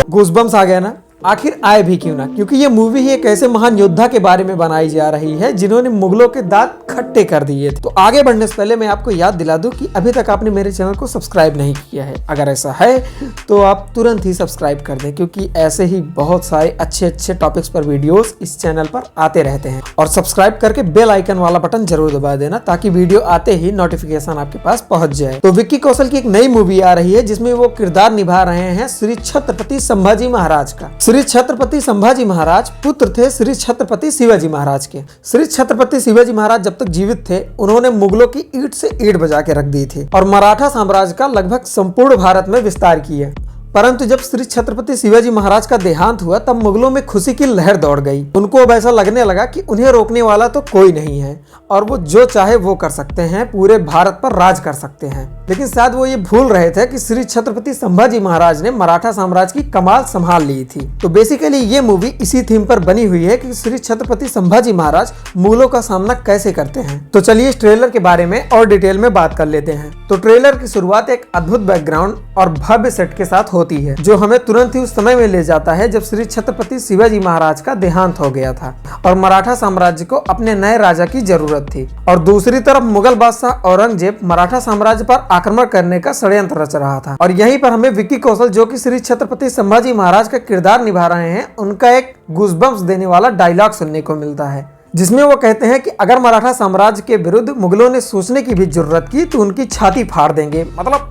Goosebumps आ गया ना? आखिर आए भी क्यों ना, क्योंकि ये मूवी ही एक ऐसे महान योद्धा के बारे में बनाई जा रही है जिन्होंने मुगलों के दांत खट्टे कर दिए थे। तो आगे बढ़ने से पहले मैं आपको याद दिला दूं कि अभी तक आपने मेरे चैनल को सब्सक्राइब नहीं किया है। अगर ऐसा है तो आप तुरंत ही सब्सक्राइब कर दें, क्योंकि ऐसे ही बहुत सारे अच्छे टॉपिक्स पर वीडियोस इस चैनल पर आते रहते हैं। और सब्सक्राइब करके बेल आइकन वाला बटन जरूर दबा देना, ताकि वीडियो आते ही नोटिफिकेशन आपके पास पहुंच जाए। तो विक्की कौशल की एक नई मूवी आ रही है जिसमें वो किरदार निभा रहे हैं श्री छत्रपति संभाजी महाराज का। श्री छत्रपति संभाजी महाराज पुत्र थे श्री छत्रपति शिवाजी महाराज के। श्री छत्रपति शिवाजी महाराज जब तक जीवित थे उन्होंने मुगलों की ईंट से ईंट बजा के रख दी थी और मराठा साम्राज्य का लगभग संपूर्ण भारत में विस्तार किया। परंतु जब श्री छत्रपति शिवाजी महाराज का देहांत हुआ तब मुगलों में खुशी की लहर दौड़ गई। उनको अब ऐसा लगने लगा कि उन्हें रोकने वाला तो कोई नहीं है और वो जो चाहे वो कर सकते हैं, पूरे भारत पर राज कर सकते हैं। लेकिन शायद वो ये भूल रहे थे कि श्री छत्रपति संभाजी महाराज ने मराठा साम्राज्य की कमाल संभाल ली थी। तो बेसिकली ये मूवी इसी थीम पर बनी हुई है कि श्री छत्रपति संभाजी महाराज मुगलों का सामना कैसे करते हैं। तो चलिए इस ट्रेलर के बारे में और डिटेल में बात कर लेते हैं। तो ट्रेलर की शुरुआत एक अद्भुत बैकग्राउंड और भव्य सेट के साथ होती है, जो हमें तुरंत ही उस समय में ले जाता है जब श्री छत्रपति शिवाजी महाराज का देहांत हो गया था और मराठा साम्राज्य को अपने नए राजा की जरूरत थी। और दूसरी तरफ मुगल बादशाह औरंगजेब मराठा साम्राज्य पर आक्रमण करने का षड्यंत्र रच रहा था। और यहीं पर हमें विक्की कौशल, जो कि श्री छत्रपति संभाजी महाराज का किरदार निभा रहे हैं, उनका एक गूज़बम्स देने वाला डायलॉग सुनने को मिलता है, जिसमें वो कहते हैं कि अगर मराठा साम्राज्य के विरुद्ध मुगलों ने सोचने की भी जरूरत की तो उनकी छाती फाड़ देंगे। मतलब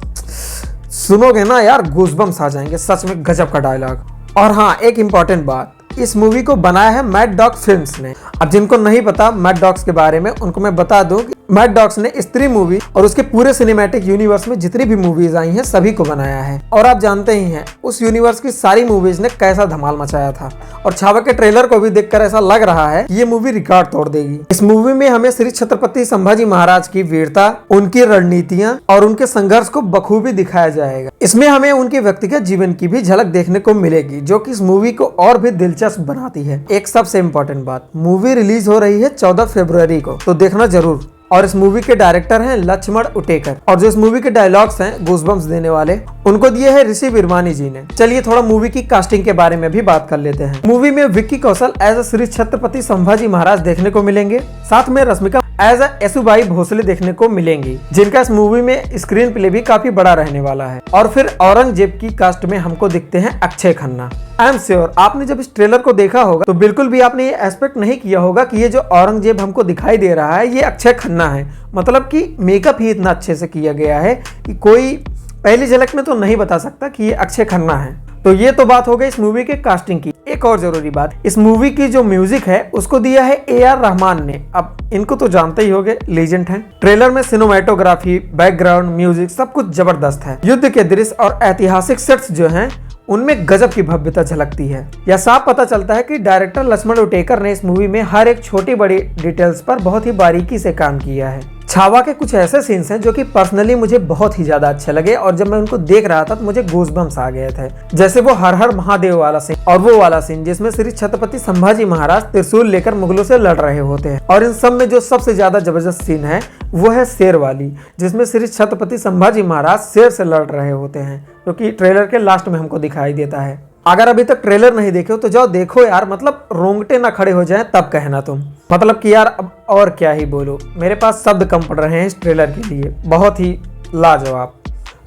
सुनोगे ना यार, गूज़बम्स आ जाएंगे। सच में गजब का डायलॉग। और हाँ, एक इम्पॉर्टेंट बात, इस मूवी को बनाया है मैड डॉग फिल्म्स ने। अब जिनको नहीं पता मैड डॉग्स के बारे में, उनको मैं बता दूं कि मैड डॉग्स ने स्त्री मूवी और उसके पूरे सिनेमैटिक यूनिवर्स में जितनी भी मूवीज आई हैं सभी को बनाया है। और आप जानते ही हैं उस यूनिवर्स की सारी मूवीज ने कैसा धमाल मचाया था। और छावा के ट्रेलर को भी देखकर ऐसा लग रहा है ये मूवी रिकॉर्ड तोड़ देगी। इस मूवी में हमें श्री छत्रपति संभाजी महाराज की वीरता, उनकी रणनीतियां और उनके संघर्ष को बखूबी दिखाया जाएगा। इसमें हमें उनके व्यक्तिगत जीवन की भी झलक देखने को मिलेगी, जो कि इस मूवी को और भी दिलचस्प बनाती है। एक सबसे इम्पोर्टेंट बात, मूवी रिलीज हो रही है 14 फरवरी को, तो देखना जरूर। और इस मूवी के डायरेक्टर हैं लक्ष्मण उटेकर, और जो इस मूवी के डायलॉग्स हैं गूज़बम्स देने वाले, उनको दिए हैं ऋषि विरमानी जी ने। चलिए थोड़ा मूवी की कास्टिंग के बारे में भी बात कर लेते हैं। मूवी में विक्की कौशल एज श्री छत्रपति संभाजी महाराज देखने को मिलेंगे, साथ में रश्मिका एज येसुबाई भोसले देखने को मिलेंगी, जिनका इस मूवी में स्क्रीन प्ले भी काफी बड़ा रहने वाला है। और फिर औरंगजेब की कास्ट में हमको दिखते हैं Akshay Khanna. I am sure आपने जब इस ट्रेलर को देखा होगा तो बिल्कुल भी आपने ये एक्सपेक्ट नहीं किया होगा कि ये जो औरंगजेब हमको दिखाई दे रहा है ये अक्षय खन्ना है। मतलब कि मेकअप ही इतना अच्छे से किया गया है कि कोई पहली झलक में तो नहीं बता सकता कि ये अक्षय खन्ना है। तो ये तो बात हो गई इस मूवी के कास्टिंग की। एक और जरूरी बात, इस मूवी की जो म्यूजिक है उसको दिया है AR रहमान ने। अब इनको तो जानते ही होंगे, लीजेंड हैं। ट्रेलर में सिनेमेटोग्राफी, बैकग्राउंड म्यूजिक सब कुछ जबरदस्त है। युद्ध के दृश्य और ऐतिहासिक सेट्स जो हैं उनमें गजब की भव्यता झलकती है। यह साफ पता चलता है कि डायरेक्टर लक्ष्मण उटेकर ने इस मूवी में हर एक छोटी बड़ी डिटेल्स पर बहुत ही बारीकी से काम किया है। छावा के कुछ ऐसे सीन्स हैं जो कि पर्सनली मुझे बहुत ही ज्यादा अच्छे लगे, और जब मैं उनको देख रहा था तो मुझे गूज़बम्स आ गए थे। जैसे वो हर हर महादेव वाला सीन और वो वाला सीन जिसमें श्री छत्रपति संभाजी महाराज त्रिशूल लेकर मुगलों से लड़ रहे होते हैं। और इन सब में जो सबसे ज्यादा जबरदस्त सीन है वो है शेर वाली, जिसमें श्री छत्रपति संभाजी महाराज शेर से लड़ रहे होते हैं, जो कि ट्रेलर के लास्ट में हमको दिखाई देता है। अगर अभी तक ट्रेलर नहीं देखे हो तो जाओ देखो यार, मतलब रोंगटे ना खड़े हो जाएं तब कहना तुम। मतलब कि यार अब और क्या ही बोलो, मेरे पास शब्द कम पड़ रहे हैं इस ट्रेलर के लिए, बहुत ही लाजवाब।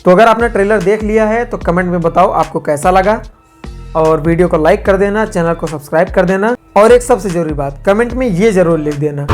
तो अगर आपने ट्रेलर देख लिया है तो कमेंट में बताओ आपको कैसा लगा, और वीडियो को लाइक कर देना, चैनल को सब्सक्राइब कर देना, और एक सबसे जरूरी बात, कमेंट में ये जरूर लिख देना